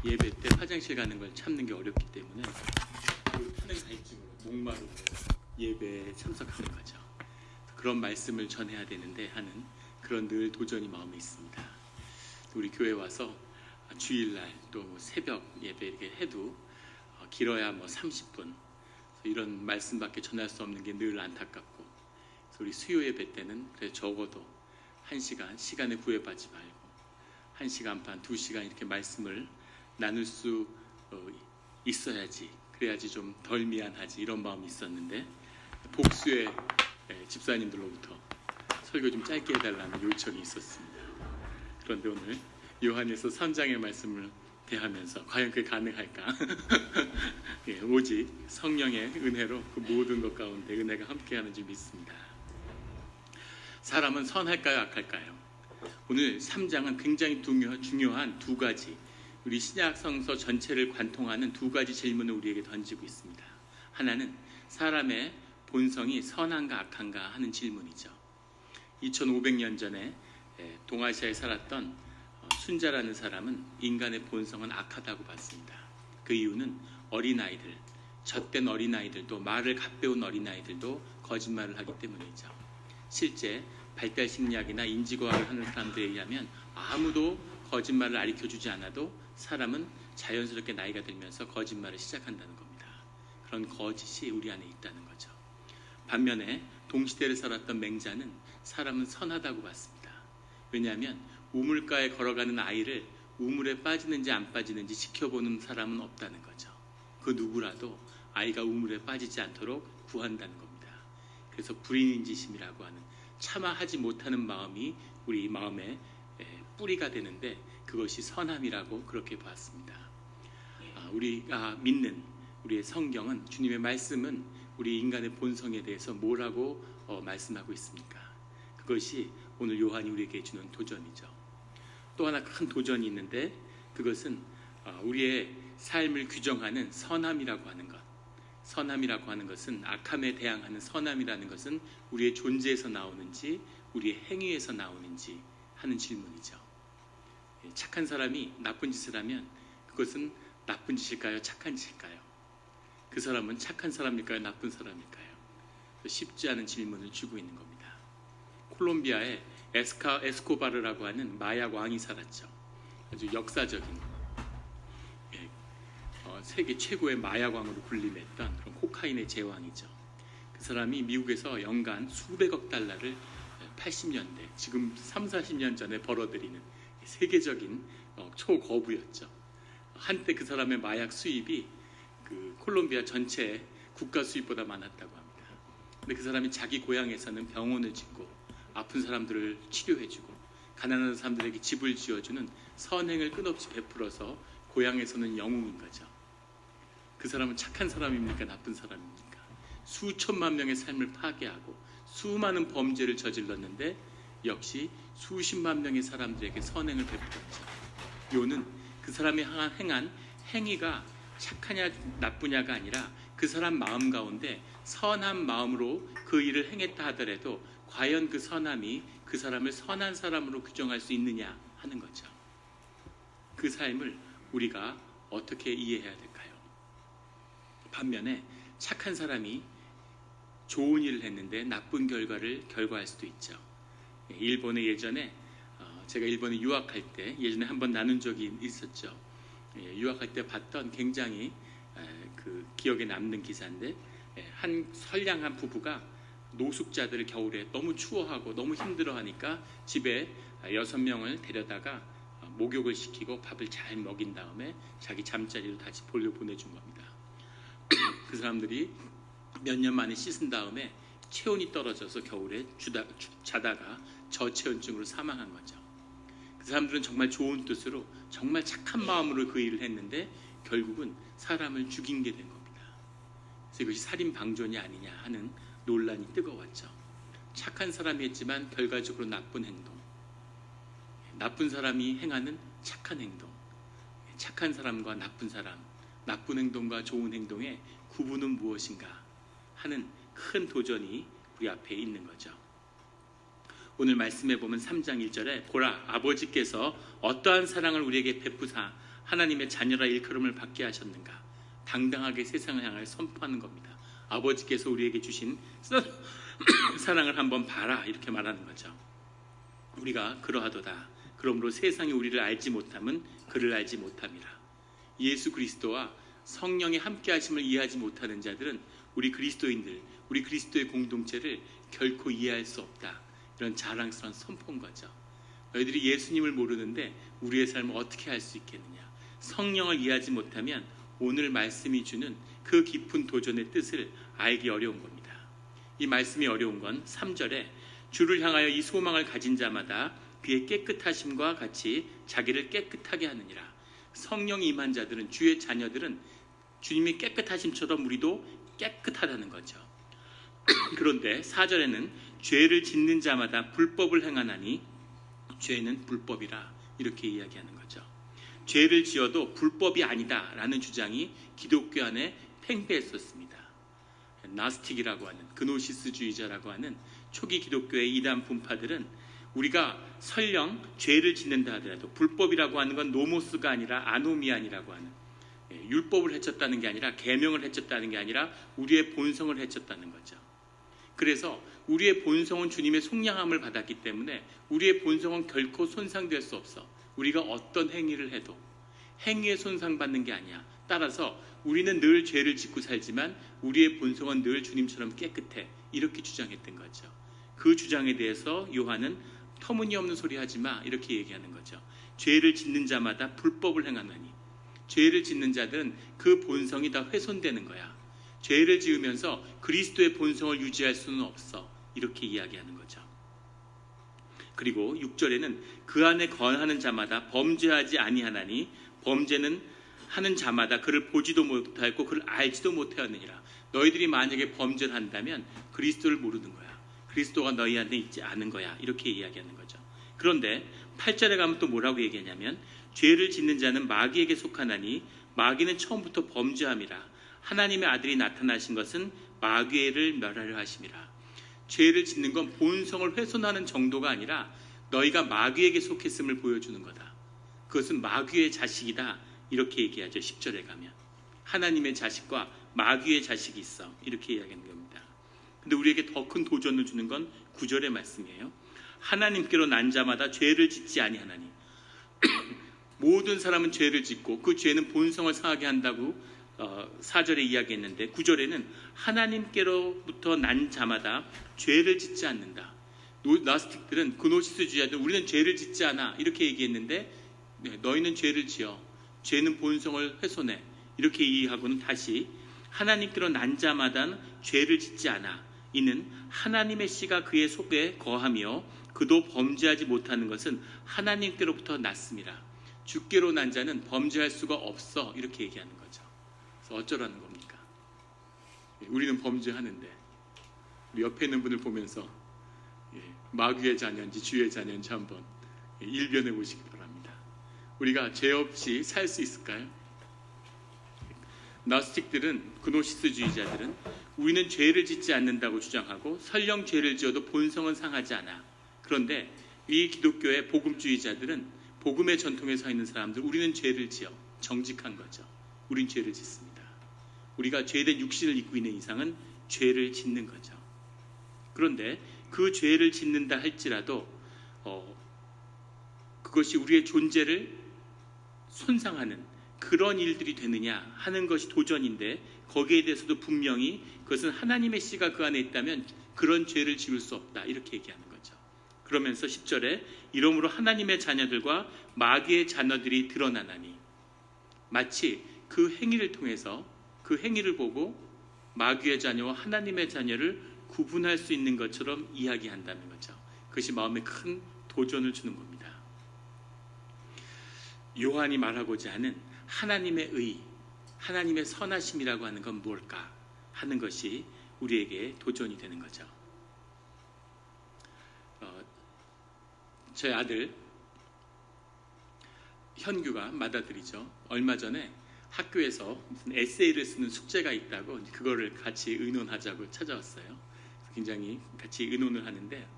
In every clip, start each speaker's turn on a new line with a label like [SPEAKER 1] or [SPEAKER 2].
[SPEAKER 1] 예배 때 화장실 가는 걸 참는 게 어렵기 때문에 그 타는 갈증으로 목마르고 예배에 참석하는 거죠. 그런 말씀을 전해야 되는데 하는 그런 늘 도전이 마음에 있습니다. 우리 교회 와서 주일날 또 새벽 예배 이렇게 해도 길어야 30분 이런 말씀밖에 전할 수 없는 게 늘 안타깝고, 그래서 우리 수요 예배 때는 그래 적어도 1시간 시간에 구애받지 말고 1시간 반, 2시간 이렇게 말씀을 나눌 수 있어야지, 그래야지 좀 덜 미안하지, 이런 마음이 있었는데 복수의 집사님들로부터 설교 좀 짧게 해달라는 요청이 있었습니다. 그런데 오늘 요한일서 3장의 말씀을 대하면서 과연 그게 가능할까? 예, 오직 성령의 은혜로 그 모든 것 가운데 은혜가 함께하는 줄 믿습니다. 사람은 선할까요, 악할까요? 오늘 3장은 굉장히 중요한 두 가지, 우리 신약 성서 전체를 관통하는 두 가지 질문을 우리에게 던지고 있습니다. 하나는 사람의 본성이 선한가 악한가 하는 질문이죠. 2500년 전에 동아시아에 살았던 순자라는 사람은 인간의 본성은 악하다고 봤습니다. 그 이유는 어린아이들, 젖된 어린아이들도, 말을 갓배운 어린아이들도 거짓말을 하기 때문이죠. 실제 발달심리학이나 인지과학을 하는 사람들에 의하면 아무도 거짓말을 가르쳐주지 않아도 사람은 자연스럽게 나이가 들면서 거짓말을 시작한다는 겁니다. 그런 거짓이 우리 안에 있다는 거죠. 반면에 동시대를 살았던 맹자는 사람은 선하다고 봤습니다. 왜냐하면 우물가에 걸어가는 아이를 우물에 빠지는지 안 빠지는지 지켜보는 사람은 없다는 거죠. 그 누구라도 아이가 우물에 빠지지 않도록 구한다는 겁니다. 그래서 불인인지심이라고 하는 참아하지 못하는 마음이 우리 마음의 뿌리가 되는데, 그것이 선함이라고 그렇게 봤습니다. 우리가 믿는 우리의 성경은, 주님의 말씀은 우리 인간의 본성에 대해서 뭐라고 말씀하고 있습니까? 그것이 오늘 요한이 우리에게 주는 도전이죠. 또 하나 큰 도전이 있는데, 그것은 우리의 삶을 규정하는 선함이라고 하는 것. 선함이라고 하는 것은, 악함에 대항하는 선함이라는 것은 우리의 존재에서 나오는지 우리의 행위에서 나오는지 하는 질문이죠. 착한 사람이 나쁜 짓을 하면 그것은 나쁜 짓일까요, 착한 짓일까요? 그 사람은 착한 사람일까요, 나쁜 사람일까요? 쉽지 않은 질문을 주고 있는 겁니다. 콜롬비아에 에스코바르라고 하는 마약 왕이 살았죠. 아주 역사적인, 세계 최고의 마약 왕으로 군림했던 그런 코카인의 제왕이죠. 그 사람이 미국에서 연간 수백억 달러를 80년대, 지금 30-40년 전에 벌어들이는 세계적인 초거부였죠. 한때 그 사람의 마약 수입이 그 콜롬비아 전체 국가 수입보다 많았다고 합니다. 근데 그 사람이 자기 고향에서는 병원을 짓고 아픈 사람들을 치료해주고 가난한 사람들에게 집을 지어주는 선행을 끝없이 베풀어서 고향에서는 영웅인 거죠. 그 사람은 착한 사람입니까, 나쁜 사람입니까? 수천만 명의 삶을 파괴하고 수많은 범죄를 저질렀는데 역시 수십만 명의 사람들에게 선행을 베풀었죠. 요는 그 사람이 행한 행위가 착하냐 나쁘냐가 아니라 그 사람 마음 가운데 선한 마음으로 그 일을 행했다 하더라도 과연 그 선함이 그 사람을 선한 사람으로 규정할 수 있느냐 하는 거죠. 그 삶을 우리가 어떻게 이해해야 될까요? 반면에 착한 사람이 좋은 일을 했는데 나쁜 결과를 결과할 수도 있죠. 일본에 예전에 제가 일본에 유학할 때 예전에 한번 나눈 적이 있었죠. 유학할 때 봤던 굉장히 그 기억에 남는 기사인데, 한 선량한 부부가 노숙자들을 겨울에 너무 추워하고 너무 힘들어하니까 집에 6명을 데려다가 목욕을 시키고 밥을 잘 먹인 다음에 자기 잠자리로 다시 보내준 겁니다. 그 사람들이 몇 년 만에 씻은 다음에 체온이 떨어져서 겨울에 자다가 저체온증으로 사망한 거죠. 그 사람들은 정말 좋은 뜻으로 정말 착한 마음으로 그 일을 했는데 결국은 사람을 죽인 게 된 겁니다. 그래서 이것이 살인방존이 아니냐 하는 논란이 뜨거웠죠. 착한 사람이 했지만 결과적으로 나쁜 행동, 나쁜 사람이 행하는 착한 행동, 착한 사람과 나쁜 사람, 나쁜 행동과 좋은 행동의 구분은 무엇인가 하는 큰 도전이 우리 앞에 있는 거죠. 오늘 말씀해 보면 3장 1절에 보라, 아버지께서 어떠한 사랑을 우리에게 베푸사 하나님의 자녀라 일컬음을 받게 하셨는가? 당당하게 세상을 향하여 선포하는 겁니다. 아버지께서 우리에게 주신 사랑을 한번 봐라, 이렇게 말하는 거죠. 우리가 그러하도다. 그러므로 세상이 우리를 알지 못함은 그를 알지 못함이라. 예수 그리스도와 성령의 함께 하심을 이해하지 못하는 자들은 우리 그리스도인들, 우리 그리스도의 공동체를 결코 이해할 수 없다. 이런 자랑스러운 선포인 거죠. 너희들이 예수님을 모르는데 우리의 삶을 어떻게 할 수 있겠느냐? 성령을 이해하지 못하면 오늘 말씀이 주는 그 깊은 도전의 뜻을 알기 어려운 겁니다. 이 말씀이 어려운 건 3절에 주를 향하여 이 소망을 가진 자마다 그의 깨끗하심과 같이 자기를 깨끗하게 하느니라. 성령이 임한 자들은, 주의 자녀들은 주님이 깨끗하심처럼 우리도 깨끗하다는 거죠. 그런데 4절에는 죄를 짓는 자마다 불법을 행하나니 죄는 불법이라, 이렇게 이야기하는 거죠. 죄를 지어도 불법이 아니다 라는 주장이 기독교 안에 팽배했었습니다. 나스틱이라고 하는, 그노시스주의자라고 하는 초기 기독교의 이단 분파들은 우리가 설령 죄를 짓는다 하더라도 불법이라고 하는 건 노모스가 아니라 아노미안이라고 하는, 율법을 해쳤다는 게 아니라, 계명을 해쳤다는 게 아니라 우리의 본성을 해쳤다는 거죠. 그래서 우리의 본성은 주님의 속량함을 받았기 때문에 우리의 본성은 결코 손상될 수 없어. 우리가 어떤 행위를 해도 행위에 손상받는 게 아니야. 따라서 우리는 늘 죄를 짓고 살지만 우리의 본성은 늘 주님처럼 깨끗해, 이렇게 주장했던 거죠. 그 주장에 대해서 요한은 터무니없는 소리 하지 마, 이렇게 얘기하는 거죠. 죄를 짓는 자마다 불법을 행하나니, 죄를 짓는 자들은 그 본성이 다 훼손되는 거야. 죄를 지으면서 그리스도의 본성을 유지할 수는 없어, 이렇게 이야기하는 거죠. 그리고 6절에는 그 안에 거하는 자마다 범죄하지 아니하나니 범죄는 하는 자마다 그를 보지도 못하였고 그를 알지도 못하였느니라. 너희들이 만약에 범죄를 한다면 그리스도를 모르는 거야. 그리스도가 너희 안에 있지 않은 거야, 이렇게 이야기하는 거죠. 그런데 8절에 가면 또 뭐라고 얘기하냐면 죄를 짓는 자는 마귀에게 속하나니 마귀는 처음부터 범죄함이라. 하나님의 아들이 나타나신 것은 마귀를 멸하려 하심이라. 죄를 짓는 건 본성을 훼손하는 정도가 아니라 너희가 마귀에게 속했음을 보여주는 거다. 그것은 마귀의 자식이다, 이렇게 얘기하죠. 10절에 가면 하나님의 자식과 마귀의 자식이 있어, 이렇게 이야기하는 겁니다. 근데 우리에게 더 큰 도전을 주는 건 9절의 말씀이에요. 하나님께로 난 자마다 죄를 짓지 아니하나니. 모든 사람은 죄를 짓고 그 죄는 본성을 상하게 한다고 4절에 이야기했는데 9절에는 하나님께로부터 난 자마다 죄를 짓지 않는다. 나스틱들은, 그노시스주의자들은 우리는 죄를 짓지 않아, 이렇게 얘기했는데 너희는 죄를 지어, 죄는 본성을 훼손해, 이렇게 이해하고는 다시 하나님께로 난 자마다는 죄를 짓지 않아. 이는 하나님의 씨가 그의 속에 거하며 그도 범죄하지 못하는 것은 하나님께로부터 났습니다. 주께로 난 자는 범죄할 수가 없어, 이렇게 얘기하는 거죠. 그래서 어쩌라는 겁니까? 우리는 범죄하는데 우리 옆에 있는 분을 보면서 마귀의 자녀인지 주의 자녀인지 한번 일변해 보시기 바랍니다. 우리가 죄 없이 살 수 있을까요? 나스틱들은, 그노시스주의자들은 우리는 죄를 짓지 않는다고 주장하고 설령 죄를 지어도 본성은 상하지 않아. 그런데 이 기독교의 복음주의자들은, 복음의 전통에 서 있는 사람들, 우리는 죄를 지어, 정직한 거죠. 우린 죄를 짓습니다. 우리가 죄된 육신을 입고 있는 이상은 죄를 짓는 거죠. 그런데 그 죄를 짓는다 할지라도 그것이 우리의 존재를 손상하는 그런 일들이 되느냐 하는 것이 도전인데, 거기에 대해서도 분명히 그것은 하나님의 씨가 그 안에 있다면 그런 죄를 지을 수 없다, 이렇게 얘기하는 거죠. 그러면서 10절에 이러므로 하나님의 자녀들과 마귀의 자녀들이 드러나나니, 마치 그 행위를 통해서, 그 행위를 보고 마귀의 자녀와 하나님의 자녀를 구분할 수 있는 것처럼 이야기한다는 거죠. 그것이 마음에 큰 도전을 주는 겁니다. 요한이 말하고자 하는 하나님의 의, 하나님의 선하심이라고 하는 건 뭘까 하는 것이 우리에게 도전이 되는 거죠. 저희 아들 현규가 맏아들이죠. 얼마 전에 학교에서 무슨 에세이를 쓰는 숙제가 있다고 그거를 같이 의논하자고 찾아왔어요. 굉장히 같이 의논을 하는데,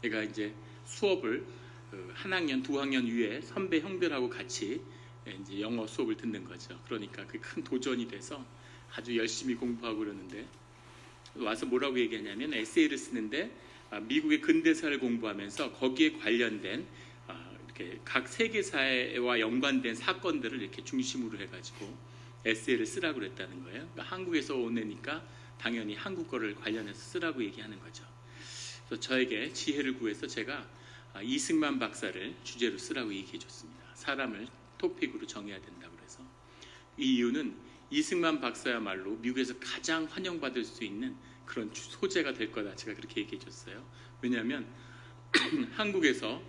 [SPEAKER 1] 내가 이제 수업을 한 학년, 두 학년 위에 선배 형들하고 같이 이제 영어 수업을 듣는 거죠. 그러니까 그 큰 도전이 돼서 아주 열심히 공부하고 그러는데 와서 뭐라고 얘기하냐면 에세이를 쓰는데 미국의 근대사를 공부하면서 거기에 관련된 이렇게 각 세계사와 연관된 사건들을 이렇게 중심으로 해가지고 에세이를 쓰라고 그랬다는 거예요. 그러니까 한국에서 오내니까 당연히 한국 거를 관련해서 쓰라고 얘기하는 거죠. 그래서 저에게 지혜를 구해서 제가 이승만 박사를 주제로 쓰라고 얘기해 줬습니다. 사람을 토픽으로 정해야 된다고 그래서. 이 이유는 이승만 박사야말로 미국에서 가장 환영받을 수 있는 그런 소재가 될 거다. 제가 그렇게 얘기해 줬어요. 왜냐하면 한국에서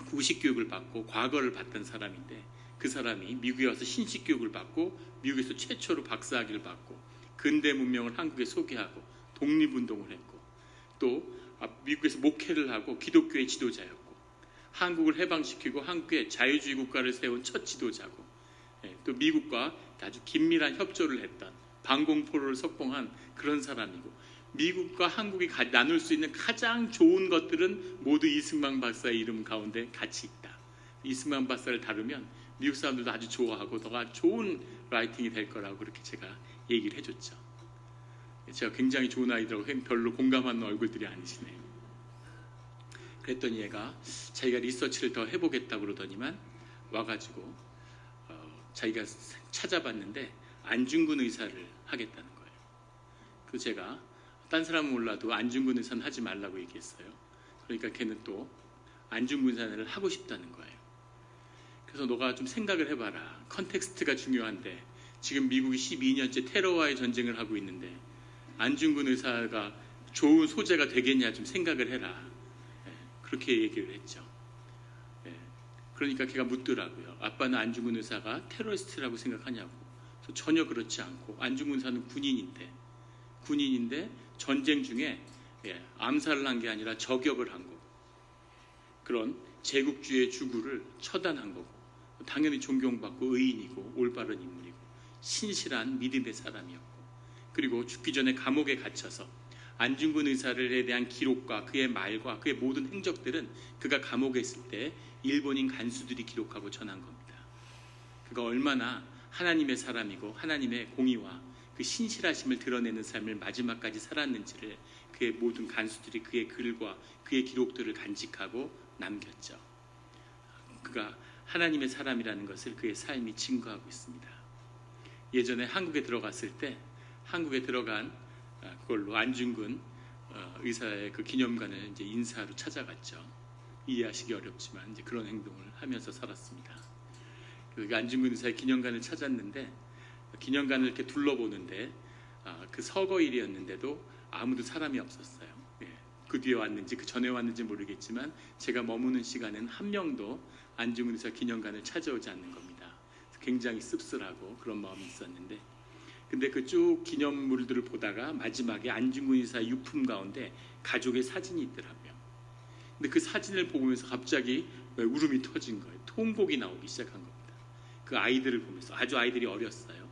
[SPEAKER 1] 구식 교육을 받고 과거를 봤던 사람인데 그 사람이 미국에 와서 신식 교육을 받고 미국에서 최초로 박사학위를 받고 근대 문명을 한국에 소개하고 독립운동을 했고 또 미국에서 목회를 하고 기독교의 지도자였고 한국을 해방시키고 한국의 자유주의 국가를 세운 첫 지도자고 또 미국과 아주 긴밀한 협조를 했던 방공포로를 석봉한 그런 사람이고 미국과 한국이 나눌 수 있는 가장 좋은 것들은 모두 이승만 박사의 이름 가운데 같이 있다. 이승만 박사를 다루면 미국 사람들도 아주 좋아하고 더 좋은 라이팅이 될 거라고 그렇게 제가 얘기를 해줬죠. 제가 굉장히 좋은 아이들하고 별로 공감하는 얼굴들이 아니시네요. 그랬더니 얘가 자기가 리서치를 더 해보겠다고 그러더니만 와가지고 자기가 찾아봤는데 안중근 의사를 하겠다는 거예요. 그래서 제가 딴 사람은 몰라도 안중근 의사는 하지 말라고 얘기했어요. 그러니까 걔는 또 안중근 의사를 하고 싶다는 거예요. 그래서 너가 좀 생각을 해봐라. 컨텍스트가 중요한데 지금 미국이 12년째 테러와의 전쟁을 하고 있는데 안중근 의사가 좋은 소재가 되겠냐 좀 생각을 해라. 그렇게 얘기를 했죠. 그러니까 걔가 묻더라고요. 아빠는 안중근 의사가 테러리스트라고 생각하냐고. 그래서 전혀 그렇지 않고 안중근 의사는 군인인데 전쟁 중에 암살을 한 게 아니라 저격을 한 거고 그런 제국주의의 주구를 처단한 거고 당연히 존경받고 의인이고 올바른 인물이고 신실한 믿음의 사람이었고 그리고 죽기 전에 감옥에 갇혀서 안중근 의사에 대한 기록과 그의 말과 그의 모든 행적들은 그가 감옥에 있을 때 일본인 간수들이 기록하고 전한 겁니다. 그가 얼마나 하나님의 사람이고 하나님의 공의와 그 신실하심을 드러내는 삶을 마지막까지 살았는지를 그의 모든 간수들이 그의 글과 그의 기록들을 간직하고 남겼죠. 그가 하나님의 사람이라는 것을 그의 삶이 증거하고 있습니다. 예전에 한국에 들어갔을 때 한국에 들어간 그걸로 안중근 의사의 그 기념관을 이제 인사로 찾아갔죠. 이해하시기 어렵지만 이제 그런 행동을 하면서 살았습니다. 그 안중근 의사의 기념관을 찾았는데 기념관을 이렇게 둘러보는데 그 서거일이었는데도 아무도 사람이 없었어요. 그 뒤에 왔는지 그 전에 왔는지 모르겠지만 제가 머무는 시간에는 한 명도 안중근 의사 기념관을 찾아오지 않는 겁니다. 굉장히 씁쓸하고 그런 마음이 있었는데 근데 그 쭉 기념물들을 보다가 마지막에 안중근 의사 유품 가운데 가족의 사진이 있더라고요. 근데 그 사진을 보면서 갑자기 울음이 터진 거예요. 통곡이 나오기 시작한 겁니다. 그 아이들을 보면서 아주 아이들이 어렸어요.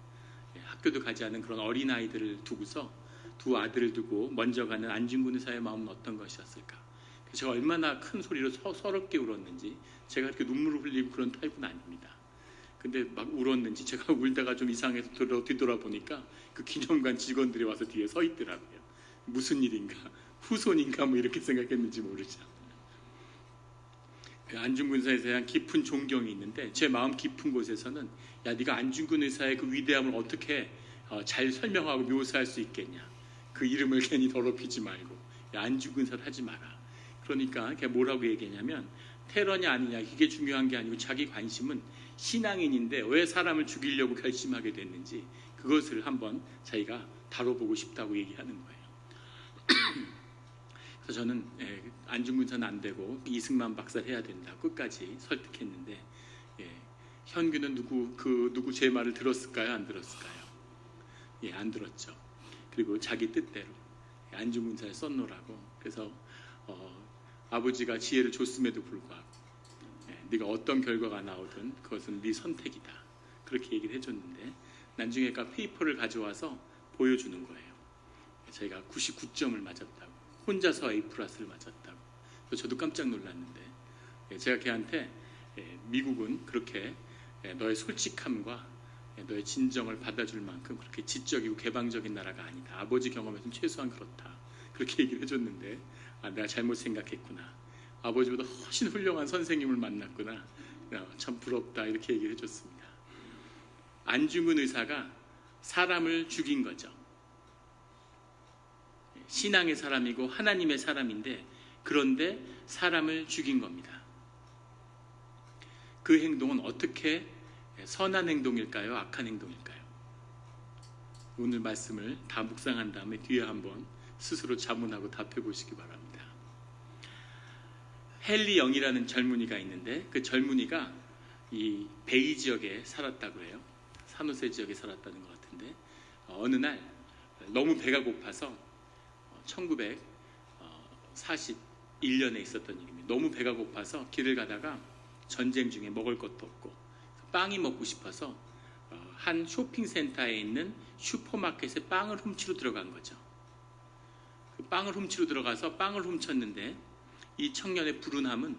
[SPEAKER 1] 학교도 가지 않은 그런 어린 아이들을 두고서 두 아들을 두고 먼저 가는 안중근 의사의 마음은 어떤 것이었을까? 제가 얼마나 큰 소리로 서럽게 울었는지 제가 그렇게 눈물을 흘리고 그런 타입은 아닙니다. 근데 막 울었는지 제가 울다가 좀 이상해서 뒤돌아보니까 그 기념관 직원들이 와서 뒤에 서 있더라고요. 무슨 일인가? 후손인가? 뭐 이렇게 생각했는지 모르죠. 그 안중근 의사에 대한 깊은 존경이 있는데 제 마음 깊은 곳에서는 야 네가 안중근 의사의 그 위대함을 어떻게 잘 설명하고 묘사할 수 있겠냐. 그 이름을 괜히 더럽히지 말고 야 안중근 의사를 하지 마라. 그러니까 걔 뭐라고 얘기했냐면 테러냐 아니냐 이게 중요한 게 아니고 자기 관심은 신앙인인데 왜 사람을 죽이려고 결심하게 됐는지 그것을 한번 자기가 다뤄보고 싶다고 얘기하는 거예요. 그래서 저는 안중근 의사는 안 되고 이승만 박사 해야 된다 끝까지 설득했는데 현규는 누구 제 말을 들었을까요? 안 들었을까요? 안 들었죠. 그리고 자기 뜻대로 안중근 의사를 썼노라고. 그래서 아버지가 지혜를 줬음에도 불구하고 네가 어떤 결과가 나오든 그것은 네 선택이다. 그렇게 얘기를 해줬는데 나중에 그 페이퍼를 가져와서 보여주는 거예요. 자기가 99점을 맞았다고. 혼자서 A 플러스를 맞았다고. 그래서 저도 깜짝 놀랐는데 제가 걔한테 미국은 그렇게 너의 솔직함과 너의 진정을 받아줄 만큼 그렇게 지적이고 개방적인 나라가 아니다. 아버지 경험에서는 최소한 그렇다. 그렇게 얘기를 해줬는데 내가 잘못 생각했구나. 아버지보다 훨씬 훌륭한 선생님을 만났구나. 참 부럽다. 이렇게 얘기를 해줬습니다. 안중근 의사가 사람을 죽인 거죠. 신앙의 사람이고 하나님의 사람인데 그런데 사람을 죽인 겁니다. 그 행동은 어떻게 선한 행동일까요? 악한 행동일까요? 오늘 말씀을 다 묵상한 다음에 뒤에 한번 스스로 자문하고 답해 보시기 바랍니다. 헨리 영이라는 젊은이가 있는데 그 젊은이가 이 베이 지역에 살았다고 해요. 산호세 지역에 살았다는 것 같은데 어느 날 너무 배가 고파서 1941년에 있었던 일입니다. 너무 배가 고파서 길을 가다가 전쟁 중에 먹을 것도 없고 빵이 먹고 싶어서 한 쇼핑센터에 있는 슈퍼마켓에 빵을 훔치러 들어간 거죠. 그 빵을 훔치러 들어가서 빵을 훔쳤는데 이 청년의 불운함은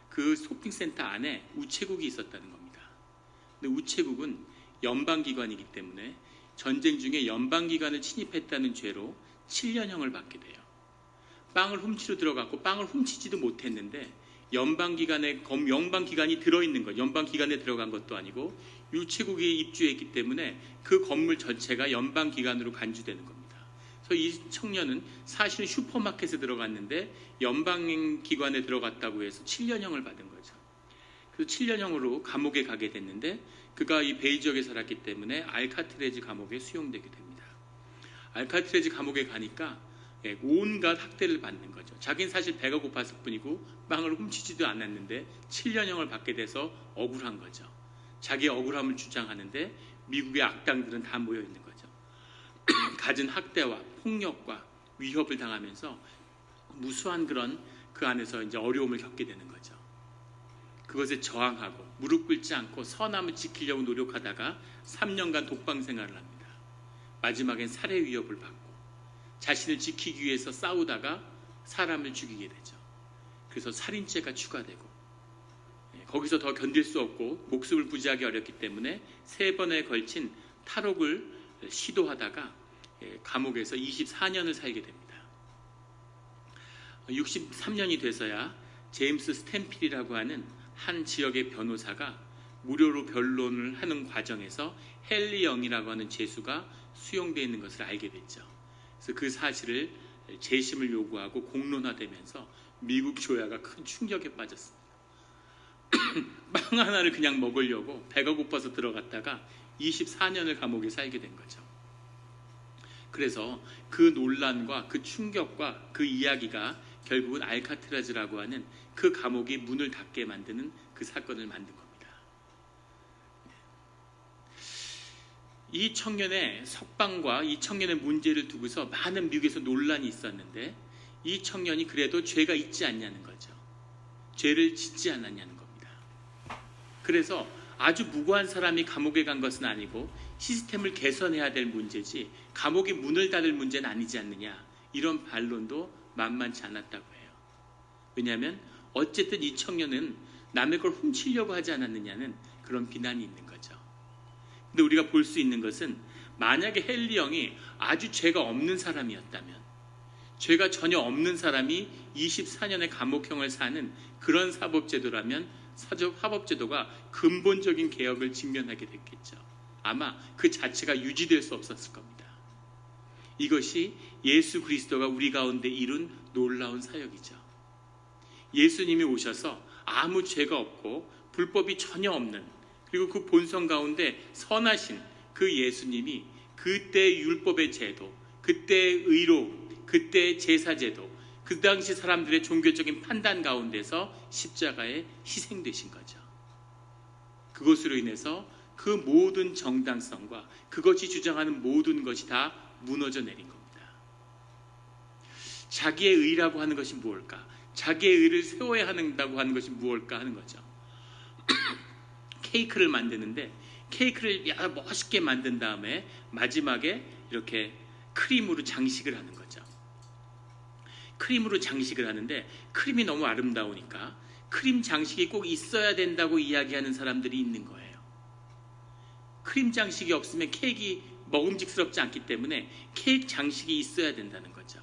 [SPEAKER 1] 그 쇼핑센터 안에 우체국이 있었다는 겁니다. 근데 우체국은 연방기관이기 때문에 전쟁 중에 연방기관을 침입했다는 죄로 7년형을 받게 돼요. 빵을 훔치러 들어갔고 빵을 훔치지도 못했는데 연방기관이 들어있는 것, 연방기관에 들어간 것도 아니고 우체국에 입주했기 때문에 그 건물 전체가 연방기관으로 간주되는 겁니다. 그래서 이 청년은 사실은 슈퍼마켓에 들어갔는데 연방기관에 들어갔다고 해서 7년형을 받은 거죠. 그래서 7년형으로 감옥에 가게 됐는데 그가 이 베이 지역에 살았기 때문에 알카트레즈 감옥에 수용되게 됩니다. 알카트레즈 감옥에 가니까 온갖 학대를 받는 거죠. 자기는 사실 배가 고팠을 뿐이고 빵을 훔치지도 않았는데 7년형을 받게 돼서 억울한 거죠. 자기의 억울함을 주장하는데 미국의 악당들은 다 모여 있는 거죠. 갖은 학대와 폭력과 위협을 당하면서 무수한 그런 그 안에서 이제 어려움을 겪게 되는 거죠. 그것에 저항하고 무릎 꿇지 않고 선함을 지키려고 노력하다가 3년간 독방 생활을 합니다. 마지막엔 살해 위협을 받고 자신을 지키기 위해서 싸우다가 사람을 죽이게 되죠. 그래서 살인죄가 추가되고 거기서 더 견딜 수 없고 목숨을 부지하기 어렵기 때문에 3번에 걸친 탈옥을 시도하다가 감옥에서 24년을 살게 됩니다. 63년이 돼서야 제임스 스탠필이라고 하는 한 지역의 변호사가 무료로 변론을 하는 과정에서 헨리 영이라고 하는 죄수가 수용되어 있는 것을 알게 됐죠. 그래서 그 사실을 재심을 요구하고 공론화되면서 미국 교회가 큰 충격에 빠졌습니다. 빵 하나를 그냥 먹으려고 배가 고파서 들어갔다가 24년을 감옥에 살게 된 거죠. 그래서 그 논란과 그 충격과 그 이야기가 결국은 알카트라즈라고 하는 그 감옥이 문을 닫게 만드는 그 사건을 만든 겁니다. 이 청년의 석방과 이 청년의 문제를 두고서 많은 미국에서 논란이 있었는데 이 청년이 그래도 죄가 있지 않냐는 거죠. 죄를 짓지 않았냐는 겁니다. 그래서 아주 무고한 사람이 감옥에 간 것은 아니고 시스템을 개선해야 될 문제지 감옥이 문을 닫을 문제는 아니지 않느냐, 이런 반론도 만만치 않았다고 해요. 왜냐하면 어쨌든 이 청년은 남의 걸 훔치려고 하지 않았느냐는 그런 비난이 있는 거죠. 근데 우리가 볼 수 있는 것은 만약에 헨리 영이 아주 죄가 없는 사람이었다면, 죄가 전혀 없는 사람이 24년의 감옥형을 사는 그런 사법제도라면 사법제도가 근본적인 개혁을 직면하게 됐겠죠. 아마 그 자체가 유지될 수 없었을 겁니다. 이것이 예수 그리스도가 우리 가운데 이룬 놀라운 사역이죠. 예수님이 오셔서 아무 죄가 없고 불법이 전혀 없는, 그리고 그 본성 가운데 선하신 그 예수님이 그때의 율법의 제도, 그때의 의로움, 그때의 제사제도, 그 당시 사람들의 종교적인 판단 가운데서 십자가에 희생되신 거죠. 그것으로 인해서 그 모든 정당성과 그것이 주장하는 모든 것이 다 무너져 내린 겁니다. 자기의 의라고 하는 것이 무엇일까? 자기의 의를 세워야 한다고 하는 것이 무엇일까 하는 거죠. 케이크를 만드는데 케이크를 멋있게 만든 다음에 마지막에 이렇게 크림으로 장식을 하는 거죠. 크림으로 장식을 하는데 크림이 너무 아름다우니까 크림 장식이 꼭 있어야 된다고 이야기하는 사람들이 있는 거예요. 크림 장식이 없으면 케이크 먹음직스럽지 않기 때문에 케이크 장식이 있어야 된다는 거죠.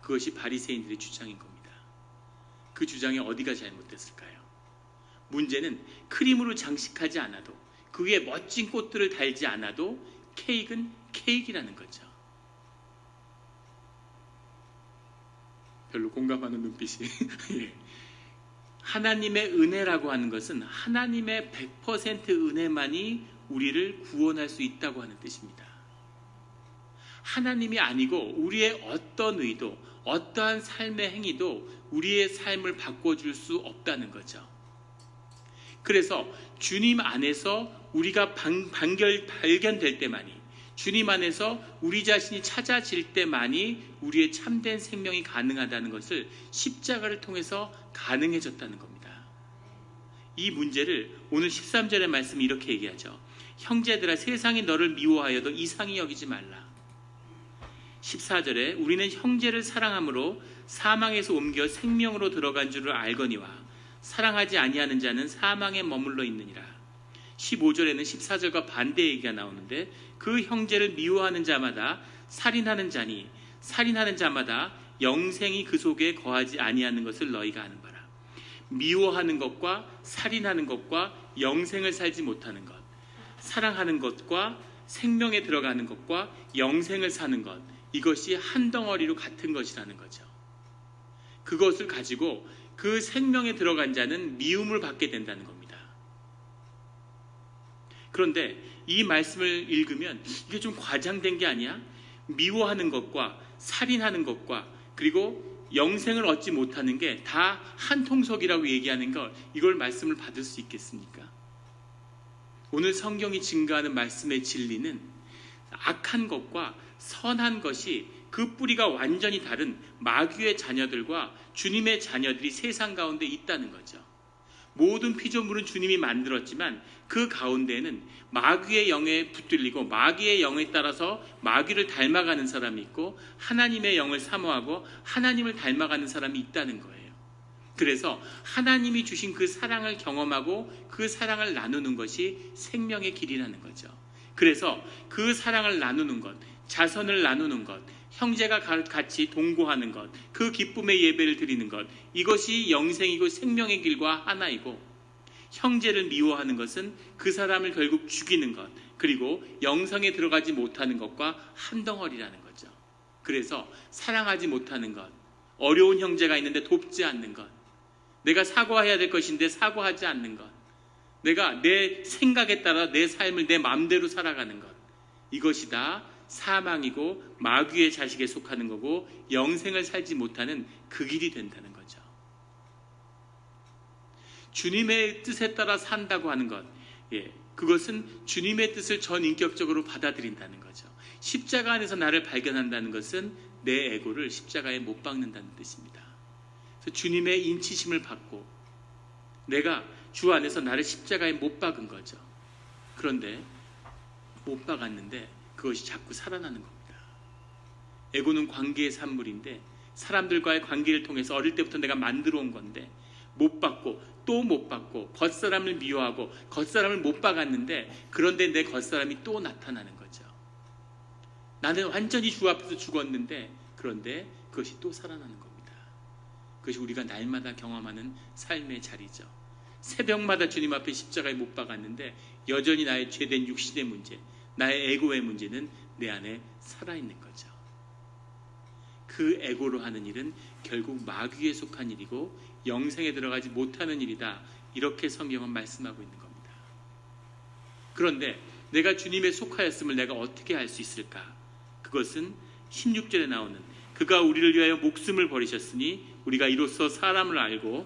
[SPEAKER 1] 그것이 바리새인들의 주장인 겁니다. 그 주장에 어디가 잘못됐을까요? 문제는 크림으로 장식하지 않아도, 그 위에 멋진 꽃들을 달지 않아도 케이크는 케이크라는 거죠. 별로 공감하는 눈빛이. 예. 하나님의 은혜라고 하는 것은 하나님의 100% 은혜만이 우리를 구원할 수 있다고 하는 뜻입니다. 하나님이 아니고 우리의 어떤 의도, 어떠한 삶의 행위도 우리의 삶을 바꿔줄 수 없다는 거죠. 그래서 주님 안에서 우리가 발견될 때만이, 주님 안에서 우리 자신이 찾아질 때만이 우리의 참된 생명이 가능하다는 것을 십자가를 통해서 가능해졌다는 겁니다. 이 문제를 오늘 13절의 말씀이 이렇게 얘기하죠. 형제들아, 세상이 너를 미워하여도 이상히 여기지 말라. 14절에 우리는 형제를 사랑함으로 사망에서 옮겨 생명으로 들어간 줄을 알거니와 사랑하지 아니하는 자는 사망에 머물러 있느니라. 15절에는 14절과 반대 얘기가 나오는데, 그 형제를 미워하는 자마다 살인하는 자니 살인하는 자마다 영생이 그 속에 거하지 아니하는 것을 너희가 아는 바라. 미워하는 것과 살인하는 것과 영생을 살지 못하는 것, 사랑하는 것과 생명에 들어가는 것과 영생을 사는 것, 이것이 한 덩어리로 같은 것이라는 거죠. 그것을 가지고 그 생명에 들어간 자는 미움을 받게 된다는 겁니다. 그런데 이 말씀을 읽으면 이게 좀 과장된 게 아니야? 미워하는 것과 살인하는 것과 그리고 영생을 얻지 못하는 게 다 한 통속이라고 얘기하는 걸, 이걸 말씀을 받을 수 있겠습니까? 오늘 성경이 증거하는 말씀의 진리는 악한 것과 선한 것이 그 뿌리가 완전히 다른 마귀의 자녀들과 주님의 자녀들이 세상 가운데 있다는 거죠. 모든 피조물은 주님이 만들었지만 그 가운데에는 마귀의 영에 붙들리고 마귀의 영에 따라서 마귀를 닮아가는 사람이 있고 하나님의 영을 사모하고 하나님을 닮아가는 사람이 있다는 거예요. 그래서 하나님이 주신 그 사랑을 경험하고 그 사랑을 나누는 것이 생명의 길이라는 거죠. 그래서 그 사랑을 나누는 것, 자선을 나누는 것, 형제가 같이 동거하는 것, 그 기쁨의 예배를 드리는 것, 이것이 영생이고 생명의 길과 하나이고, 형제를 미워하는 것은 그 사람을 결국 죽이는 것, 그리고 영성에 들어가지 못하는 것과 한 덩어리라는 거죠. 그래서 사랑하지 못하는 것, 어려운 형제가 있는데 돕지 않는 것, 내가 사과해야 될 것인데 사과하지 않는 것, 내가 내 생각에 따라 내 삶을 내 마음대로 살아가는 것, 이것이 다 사망이고 마귀의 자식에 속하는 거고 영생을 살지 못하는 그 길이 된다는 거죠. 주님의 뜻에 따라 산다고 하는 것, 그것은 주님의 뜻을 전인격적으로 받아들인다는 거죠. 십자가 안에서 나를 발견한다는 것은 내 에고를 십자가에 못 박는다는 뜻입니다. 그래서 주님의 인치심을 받고 내가 주 안에서 나를 십자가에 못 박은 거죠. 그런데 못 박았는데 그것이 자꾸 살아나는 겁니다. 에고는 관계의 산물인데 사람들과의 관계를 통해서 어릴 때부터 내가 만들어 온 건데 못 받고 또 못 받고 겉사람을 미워하고 겉사람을 못 박았는데 그런데 내 겉사람이 또 나타나는 거죠. 나는 완전히 주 앞에서 죽었는데 그런데 그것이 또 살아나는 겁니다. 그것이 우리가 날마다 경험하는 삶의 자리죠. 새벽마다 주님 앞에 십자가에 못 박았는데 여전히 나의 죄된 육신의 문제, 나의 에고의 문제는 내 안에 살아있는 거죠. 그 에고로 하는 일은 결국 마귀에 속한 일이고 영생에 들어가지 못하는 일이다. 이렇게 성경은 말씀하고 있는 겁니다. 그런데 내가 주님에 속하였음을 내가 어떻게 알 수 있을까? 그것은 16절에 나오는 그가 우리를 위하여 목숨을 버리셨으니 우리가 이로써 사랑을 알고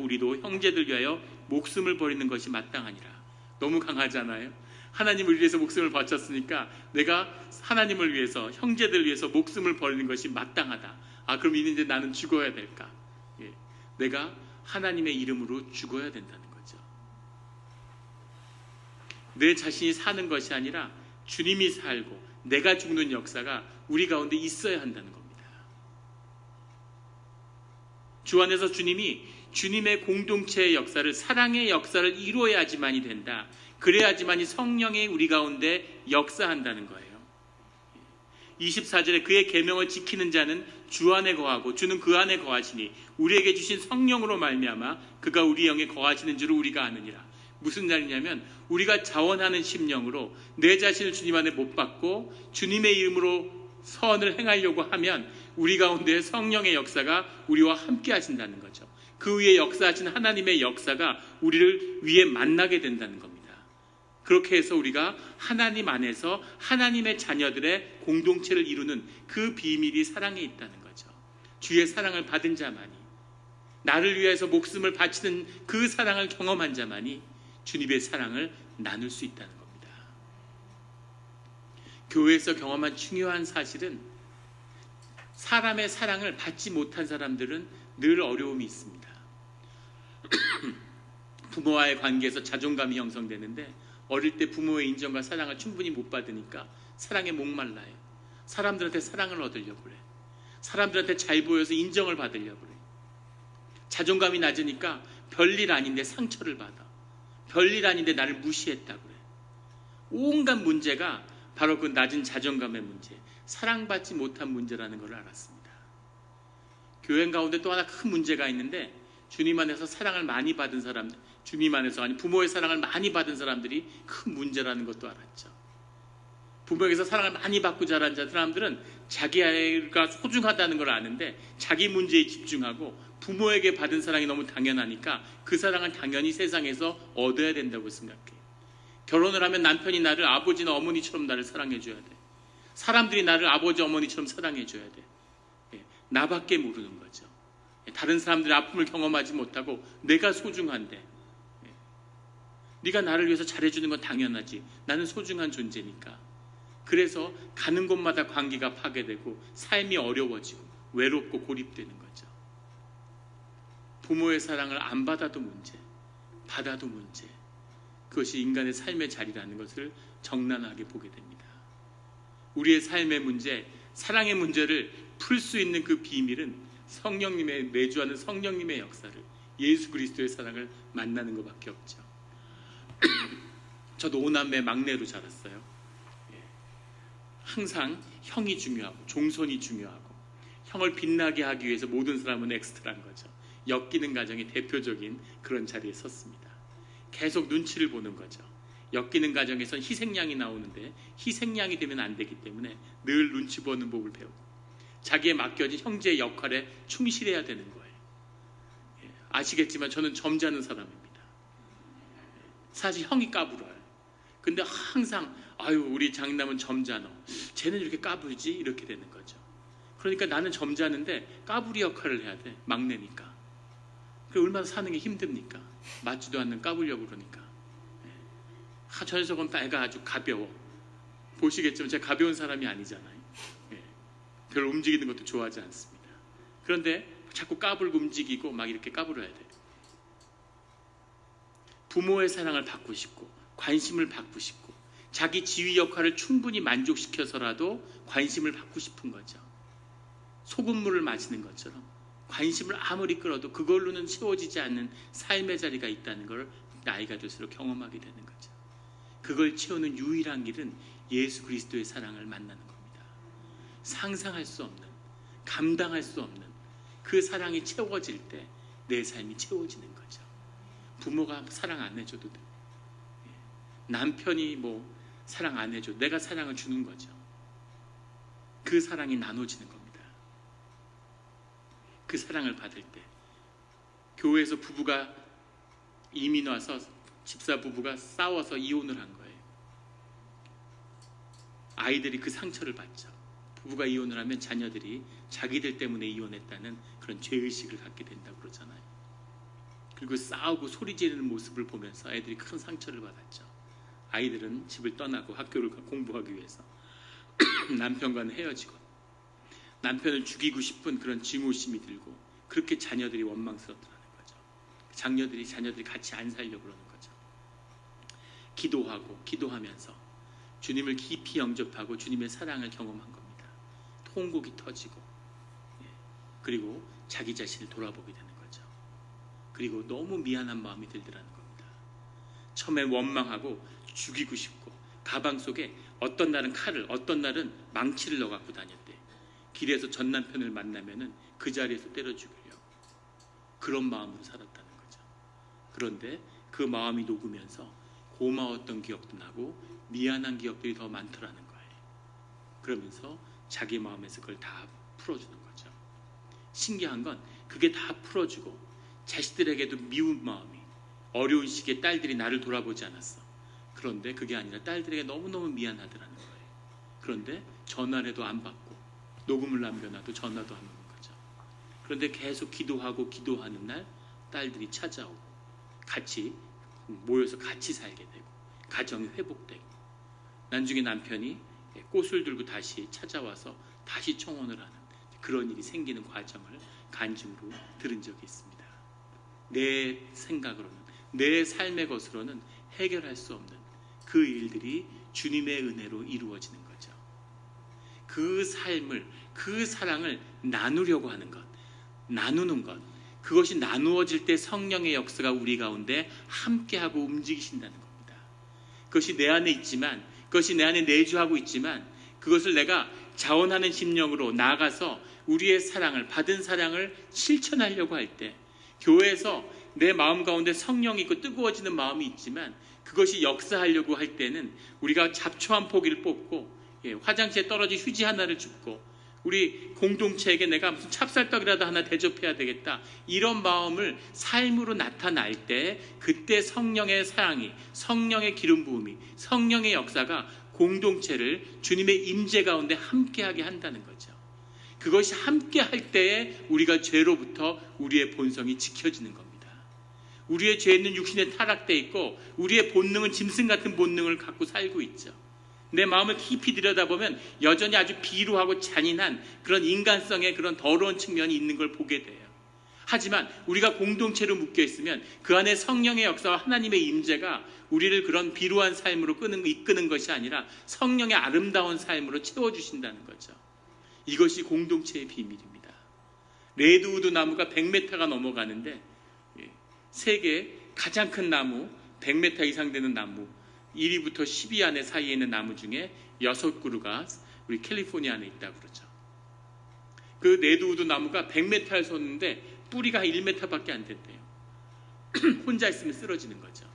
[SPEAKER 1] 우리도 형제들 위하여 목숨을 버리는 것이 마땅하니라. 너무 강하잖아요. 하나님을 위해서 목숨을 바쳤으니까 내가 하나님을 위해서 형제들 위해서 목숨을 버리는 것이 마땅하다. 그럼 이제 나는 죽어야 될까? 내가 하나님의 이름으로 죽어야 된다는 거죠. 내 자신이 사는 것이 아니라 주님이 살고 내가 죽는 역사가 우리 가운데 있어야 한다는 겁니다. 주 안에서 주님이 주님의 공동체의 역사를, 사랑의 역사를 이루어야지만이 된다. 그래야지만 이 성령이 우리 가운데 역사한다는 거예요. 24절에 그의 계명을 지키는 자는 주 안에 거하고 주는 그 안에 거하시니 우리에게 주신 성령으로 말미암아 그가 우리 영에 거하시는 줄을 우리가 아느니라. 무슨 말이냐면 우리가 자원하는 심령으로 내 자신을 주님 안에 못 받고 주님의 이름으로 선을 행하려고 하면 우리 가운데 성령의 역사가 우리와 함께 하신다는 거죠. 그 위에 역사하신 하나님의 역사가 우리를 위에 만나게 된다는 겁니다. 그렇게 해서 우리가 하나님 안에서 하나님의 자녀들의 공동체를 이루는 그 비밀이 사랑에 있다는 거죠. 주의 사랑을 받은 자만이, 나를 위해서 목숨을 바치는 그 사랑을 경험한 자만이 주님의 사랑을 나눌 수 있다는 겁니다. 교회에서 경험한 중요한 사실은 사람의 사랑을 받지 못한 사람들은 늘 어려움이 있습니다. 부모와의 관계에서 자존감이 형성되는데 어릴 때 부모의 인정과 사랑을 충분히 못 받으니까 사랑에 목말라요. 사람들한테 사랑을 얻으려고 그래. 사람들한테 잘 보여서 인정을 받으려고 그래. 자존감이 낮으니까 별일 아닌데 상처를 받아. 별일 아닌데 나를 무시했다고 그래. 온갖 문제가 바로 그 낮은 자존감의 문제, 사랑받지 못한 문제라는 걸 알았습니다. 교회 가운데 또 하나 큰 문제가 있는데 주님 안에서 사랑을 많이 받은 사람들, 주님 안에서 아니 부모의 사랑을 많이 받은 사람들이 큰 문제라는 것도 알았죠. 부모에게서 사랑을 많이 받고 자란 사람들은 자기 아이가 소중하다는 걸 아는데 자기 문제에 집중하고 부모에게 받은 사랑이 너무 당연하니까 그 사랑은 당연히 세상에서 얻어야 된다고 생각해요. 결혼을 하면 남편이 나를 아버지나 어머니처럼 나를 사랑해줘야 돼. 사람들이 나를 아버지 어머니처럼 사랑해줘야 돼. 나밖에 모르는 거죠. 다른 사람들의 아픔을 경험하지 못하고 내가 소중한데 네가 나를 위해서 잘해주는 건 당연하지. 나는 소중한 존재니까. 그래서 가는 곳마다 관계가 파괴되고 삶이 어려워지고 외롭고 고립되는 거죠. 부모의 사랑을 안 받아도 문제, 받아도 문제. 그것이 인간의 삶의 자리라는 것을 적나라하게 보게 됩니다. 우리의 삶의 문제, 사랑의 문제를 풀 수 있는 그 비밀은 성령님의 내주하는 성령님의 역사를, 예수 그리스도의 사랑을 만나는 것밖에 없죠. 저도 5남매 막내로 자랐어요. 항상 형이 중요하고 종손이 중요하고 형을 빛나게 하기 위해서 모든 사람은 엑스트라인 거죠. 엮이는 가정의 대표적인 그런 자리에 섰습니다. 계속 눈치를 보는 거죠. 엮이는 가정에선 희생양이 나오는데 희생양이 되면 안 되기 때문에 늘 눈치 보는 법을 배우고 자기의 맡겨진 형제의 역할에 충실해야 되는 거예요. 아시겠지만 저는 점잖은 사람입니다. 사실 형이 까불어요. 근데 항상 아유 우리 장남은 점잖어. 쟤는 이렇게 까불지? 이렇게 되는 거죠. 그러니까 나는 점잖은데 까불이 역할을 해야 돼. 막내니까. 그 얼마나 사는 게 힘듭니까? 맞지도 않는 까불려고 그러니까. 저 녀석은 애가 아주 가벼워. 보시겠지만 제가 가벼운 사람이 아니잖아요. 별로 움직이는 것도 좋아하지 않습니다. 그런데 자꾸 까불고 움직이고 막 이렇게 까불어야 돼요. 부모의 사랑을 받고 싶고 관심을 받고 싶고 자기 지위 역할을 충분히 만족시켜서라도 관심을 받고 싶은 거죠. 소금물을 마시는 것처럼 관심을 아무리 끌어도 그걸로는 채워지지 않는 삶의 자리가 있다는 걸 나이가 들수록 경험하게 되는 거죠. 그걸 채우는 유일한 길은 예수 그리스도의 사랑을 만나는 겁니다. 상상할 수 없는, 감당할 수 없는 그 사랑이 채워질 때 내 삶이 채워지는 거죠. 부모가 사랑 안 해줘도 돼. 남편이 뭐 사랑 안 해줘. 내가 사랑을 주는 거죠. 그 사랑이 나눠지는 겁니다. 그 사랑을 받을 때 교회에서 부부가 이민 와서 집사 부부가 싸워서 이혼을 한 거예요. 아이들이 그 상처를 받죠. 부부가 이혼을 하면 자녀들이 자기들 때문에 이혼했다는 그런 죄의식을 갖게 된다고 그러잖아요. 그리고 싸우고 소리 지르는 모습을 보면서 애들이 큰 상처를 받았죠. 아이들은 집을 떠나고 학교를 공부하기 위해서 남편과는 헤어지고 남편을 죽이고 싶은 그런 증오심이 들고 그렇게 자녀들이 원망스럽더라는 거죠. 자녀들이 같이 안 살려고 그러는 거죠. 기도하면서 주님을 깊이 영접하고 주님의 사랑을 경험한 겁니다. 통곡이 터지고 그리고 자기 자신을 돌아보게 되는 거죠. 그리고 너무 미안한 마음이 들더라는 겁니다. 처음엔 원망하고 죽이고 싶고 가방 속에 어떤 날은 칼을 어떤 날은 망치를 넣어갖고 다녔대. 길에서 전 남편을 만나면은 그 자리에서 때려 죽이려고 그런 마음으로 살았다는 거죠. 그런데 그 마음이 녹으면서 고마웠던 기억도 나고 미안한 기억들이 더 많더라는 거예요. 그러면서 자기 마음에서 그걸 다 풀어주는 거죠. 신기한 건 그게 다 풀어주고 자식들에게도 미운 마음이 어려운 시기에 딸들이 나를 돌아보지 않았어. 그런데 그게 아니라 딸들에게 너무너무 미안하더라는 거예요. 그런데 전화를 해도 안 받고 녹음을 남겨놔도 전화도 안 오는 거죠. 그런데 계속 기도하는 날 딸들이 찾아오고 같이 모여서 같이 살게 되고 가정이 회복되고 나중에 남편이 꽃을 들고 다시 찾아와서 다시 청혼을 하는 그런 일이 생기는 과정을 간증으로 들은 적이 있습니다. 내 생각으로는 내 삶의 것으로는 해결할 수 없는 그 일들이 주님의 은혜로 이루어지는 거죠. 그 삶을 그 사랑을 나누려고 하는 것, 나누는 것, 그것이 나누어질 때 성령의 역사가 우리 가운데 함께하고 움직이신다는 겁니다. 그것이 내 안에 있지만 그것이 내 안에 내주하고 있지만 그것을 내가 자원하는 심령으로 나아가서 우리의 사랑을 받은 사랑을 실천하려고 할 때 교회에서 내 마음 가운데 성령이 있고 뜨거워지는 마음이 있지만 그것이 역사하려고 할 때는 우리가 잡초 한 포기를 뽑고 화장실에 떨어진 휴지 하나를 줍고 우리 공동체에게 내가 무슨 찹쌀떡이라도 하나 대접해야 되겠다 이런 마음을 삶으로 나타날 때 그때 성령의 사랑이 성령의 기름 부음이 성령의 역사가 공동체를 주님의 임재 가운데 함께하게 한다는 거죠. 그것이 함께할 때에 우리가 죄로부터 우리의 본성이 지켜지는 겁니다. 우리의 죄는 육신에 타락되어 있고 우리의 본능은 짐승 같은 본능을 갖고 살고 있죠. 내 마음을 깊이 들여다보면 여전히 아주 비루하고 잔인한 그런 인간성의 그런 더러운 측면이 있는 걸 보게 돼요. 하지만 우리가 공동체로 묶여 있으면 그 안에 성령의 역사와 하나님의 임재가 우리를 그런 비루한 삶으로 이끄는 것이 아니라 성령의 아름다운 삶으로 채워주신다는 거죠. 이것이 공동체의 비밀입니다. 레드우드 나무가 100m가 넘어가는데 세계 가장 큰 나무 100m 이상 되는 나무 1위부터 10위 안에 사이에 있는 나무 중에 6그루가 우리 캘리포니아 안에 있다고 그러죠. 그 레드우드 나무가 100m를 솟는데 뿌리가 1m밖에 안 된대요. 혼자 있으면 쓰러지는 거죠.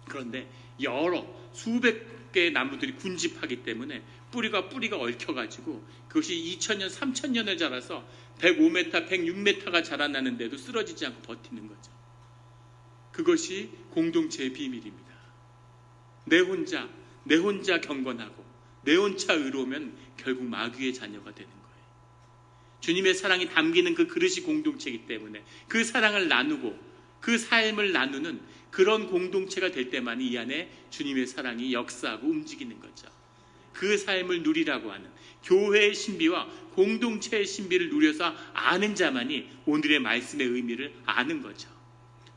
[SPEAKER 1] 그런데 여러 수백 개의 나무들이 군집하기 때문에 뿌리가 얽혀가지고 그것이 2000년, 3000년을 자라서 105m, 106m가 자라나는데도 쓰러지지 않고 버티는 거죠. 그것이 공동체의 비밀입니다. 내 혼자 경건하고 내 혼자 의로우면 결국 마귀의 자녀가 되는 거예요. 주님의 사랑이 담기는 그 그릇이 공동체이기 때문에 그 사랑을 나누고 그 삶을 나누는 그런 공동체가 될 때만이 이 안에 주님의 사랑이 역사하고 움직이는 거죠. 그 삶을 누리라고 하는 교회의 신비와 공동체의 신비를 누려서 아는 자만이 오늘의 말씀의 의미를 아는 거죠.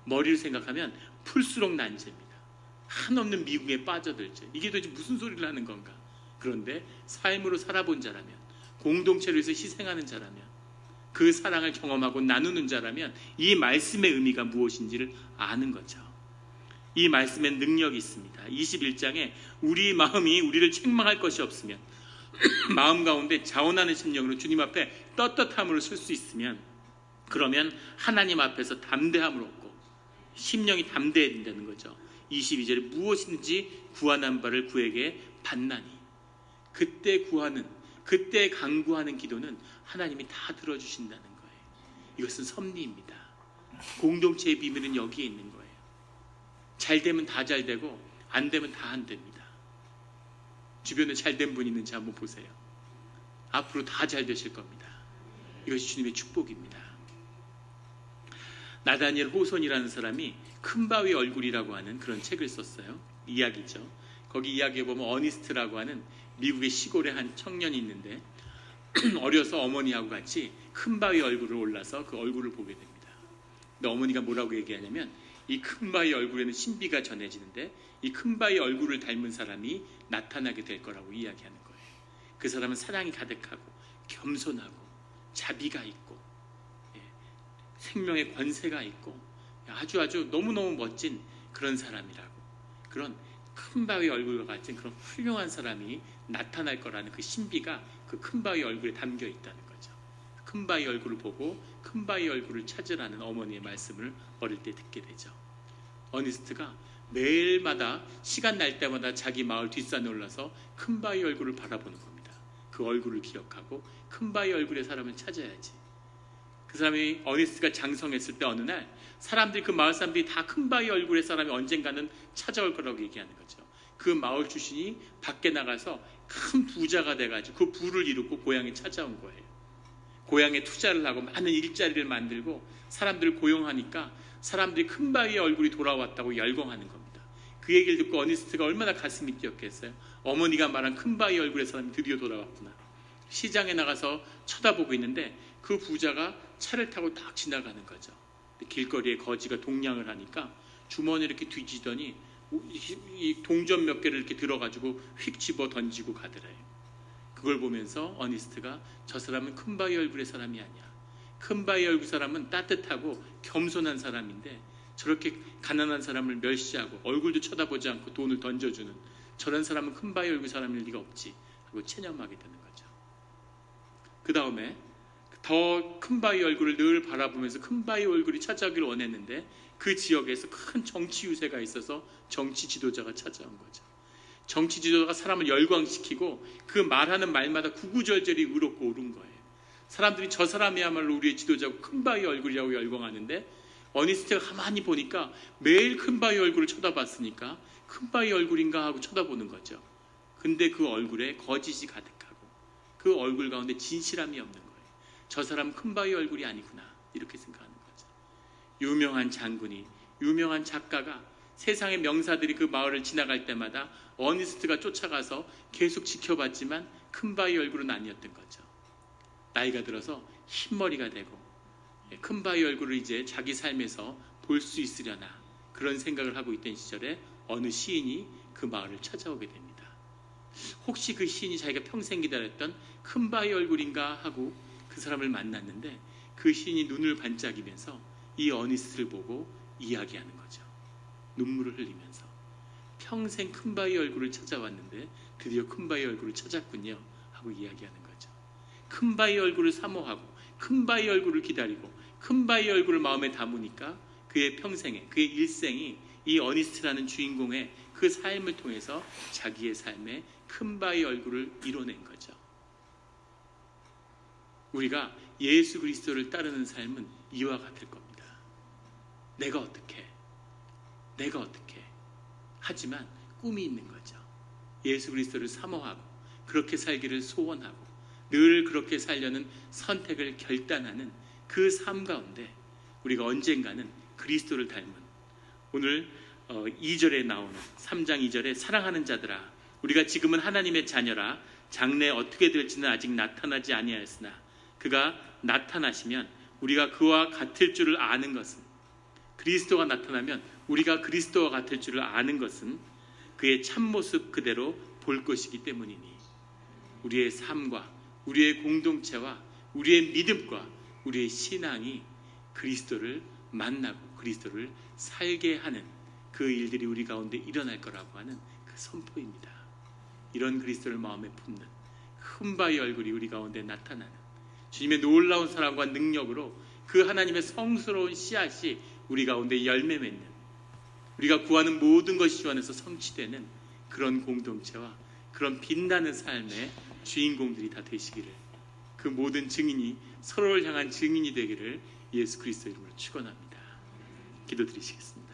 [SPEAKER 1] 머리를 생각하면 풀수록 난제입니다. 한없는 미궁에 빠져들죠. 이게 도대체 무슨 소리를 하는 건가? 그런데 삶으로 살아본 자라면 공동체를 위해서 희생하는 자라면 그 사랑을 경험하고 나누는 자라면 이 말씀의 의미가 무엇인지를 아는 거죠. 이 말씀엔 능력이 있습니다. 21장에 우리 마음이 우리를 책망할 것이 없으면 마음 가운데 자원하는 심령으로 주님 앞에 떳떳함으로 설 수 있으면 그러면 하나님 앞에서 담대함을 얻고 심령이 담대해야 된다는 거죠. 22절에 무엇인지 구하는 바를 그에게 받나니 그때 간구하는 기도는 하나님이 다 들어주신다는 거예요. 이것은 섭리입니다. 공동체의 비밀은 여기에 있는 거예요. 잘 되면 다 잘 되고 안 되면 다 안 됩니다. 주변에 잘된 분 있는지 한번 보세요. 앞으로 다 잘 되실 겁니다. 이것이 주님의 축복입니다. 나다니엘 호손이라는 사람이 큰 바위 얼굴이라고 하는 그런 책을 썼어요. 이야기죠. 거기 이야기에 보면 어니스트라고 하는 미국의 시골에 한 청년이 있는데 어려서 어머니하고 같이 큰 바위 얼굴을 올라서 그 얼굴을 보게 됩니다. 근데 어머니가 뭐라고 얘기하냐면 이 큰 바위 얼굴에는 신비가 전해지는데 이 큰 바위 얼굴을 닮은 사람이 나타나게 될 거라고 이야기하는 거예요. 그 사람은 사랑이 가득하고 겸손하고 자비가 있고 생명의 권세가 있고 아주 너무너무 멋진 그런 사람이라고. 그런 큰 바위 얼굴과 같은 그런 훌륭한 사람이 나타날 거라는 그 신비가 그 큰 바위 얼굴에 담겨 있다는 거죠. 큰 바위 얼굴을 보고 큰 바위 얼굴을 찾으라는 어머니의 말씀을 어릴 때 듣게 되죠. 어니스트가 매일마다 시간 날 때마다 자기 마을 뒷산에 올라서 큰 바위 얼굴을 바라보는 겁니다. 그 얼굴을 기억하고 큰 바위 얼굴의 사람을 찾아야지. 그 사람이 어니스트가 장성했을 때 어느 날 사람들이 그 마을 사람들이 다 큰 바위 얼굴의 사람이 언젠가는 찾아올 거라고 얘기하는 거죠. 그 마을 출신이 밖에 나가서 큰 부자가 돼가지고 그 부를 이루고 고향에 찾아온 거예요. 고향에 투자를 하고 많은 일자리를 만들고 사람들을 고용하니까 사람들이 큰 바위의 얼굴이 돌아왔다고 열광하는 겁니다. 그 얘기를 듣고 어니스트가 얼마나 가슴이 뛰었겠어요. 어머니가 말한 큰 바위 얼굴의 사람이 드디어 돌아왔구나. 시장에 나가서 쳐다보고 있는데 그 부자가 차를 타고 딱 지나가는 거죠. 길거리에 거지가 동냥을 하니까 주머니를 이렇게 뒤지더니 이 동전 몇 개를 이렇게 들어가지고 휙 집어 던지고 가더래요. 그걸 보면서 어니스트가 저 사람은 큰 바위 얼굴의 사람이 아니야. 큰 바위 얼굴 사람은 따뜻하고 겸손한 사람인데 저렇게 가난한 사람을 멸시하고 얼굴도 쳐다보지 않고 돈을 던져주는 저런 사람은 큰 바위 얼굴 사람일 리가 없지 하고 체념하게 되는 거죠. 그 다음에 더 큰 바위 얼굴을 늘 바라보면서 큰 바위 얼굴이 찾아오기를 원했는데 그 지역에서 큰 정치 유세가 있어서 정치 지도자가 찾아온 거죠. 정치 지도자가 사람을 열광시키고 그 말하는 말마다 구구절절히 의롭고 옳은 거예요. 사람들이 저 사람이야말로 우리의 지도자고 큰 바위 얼굴이라고 열광하는데 어니스트가 가만히 보니까 매일 큰 바위 얼굴을 쳐다봤으니까 큰 바위 얼굴인가 하고 쳐다보는 거죠. 근데 그 얼굴에 거짓이 가득하고 그 얼굴 가운데 진실함이 없는 거예요. 저 사람 큰 바위 얼굴이 아니구나 이렇게 생각하는 거죠. 유명한 장군이 유명한 작가가 세상의 명사들이 그 마을을 지나갈 때마다 어니스트가 쫓아가서 계속 지켜봤지만 큰 바위 얼굴은 아니었던 거죠. 나이가 들어서 흰머리가 되고 큰 바위 얼굴을 이제 자기 삶에서 볼 수 있으려나 그런 생각을 하고 있던 시절에 어느 시인이 그 마을을 찾아오게 됩니다. 혹시 그 시인이 자기가 평생 기다렸던 큰 바위 얼굴인가 하고 그 사람을 만났는데 그 시인이 눈을 반짝이면서 이 어니스트를 보고 이야기하는 거죠. 눈물을 흘리면서 평생 큰 바위 얼굴을 찾아왔는데 드디어 큰 바위 얼굴을 찾았군요 하고 이야기하는 거죠. 큰 바위 얼굴을 사모하고 큰 바위 얼굴을 기다리고 큰 바위 얼굴을 마음에 담으니까 그의 평생에 그의 일생이 이 어니스트라는 주인공의 그 삶을 통해서 자기의 삶에 큰 바위 얼굴을 이뤄낸 거죠. 우리가 예수 그리스도를 따르는 삶은 이와 같을 겁니다. 내가 어떻게 하지만 꿈이 있는 거죠. 예수 그리스도를 사모하고 그렇게 살기를 소원하고 늘 그렇게 살려는 선택을 결단하는 그 삶 가운데 우리가 언젠가는 그리스도를 닮은 오늘 2절에 나오는 3장 2절에 사랑하는 자들아 우리가 지금은 하나님의 자녀라 장래 어떻게 될지는 아직 나타나지 아니하였으나 그가 나타나시면 우리가 그와 같을 줄을 아는 것은 그리스도가 나타나면 우리가 그리스도와 같을 줄을 아는 것은 그의 참모습 그대로 볼 것이기 때문이니 우리의 삶과 우리의 공동체와 우리의 믿음과 우리의 신앙이 그리스도를 만나고 그리스도를 살게 하는 그 일들이 우리 가운데 일어날 거라고 하는 그 선포입니다. 이런 그리스도를 마음에 품는 큰 바위 얼굴이 우리 가운데 나타나는 주님의 놀라운 사랑과 능력으로 그 하나님의 성스러운 씨앗이 우리 가운데 열매 맺는 우리가 구하는 모든 것이 주 안에서 성취되는 그런 공동체와 그런 빛나는 삶의 주인공들이 다 되시기를 그 모든 증인이 서로를 향한 증인이 되기를 예수 그리스도 이름으로 축원합니다. 기도드리시겠습니다.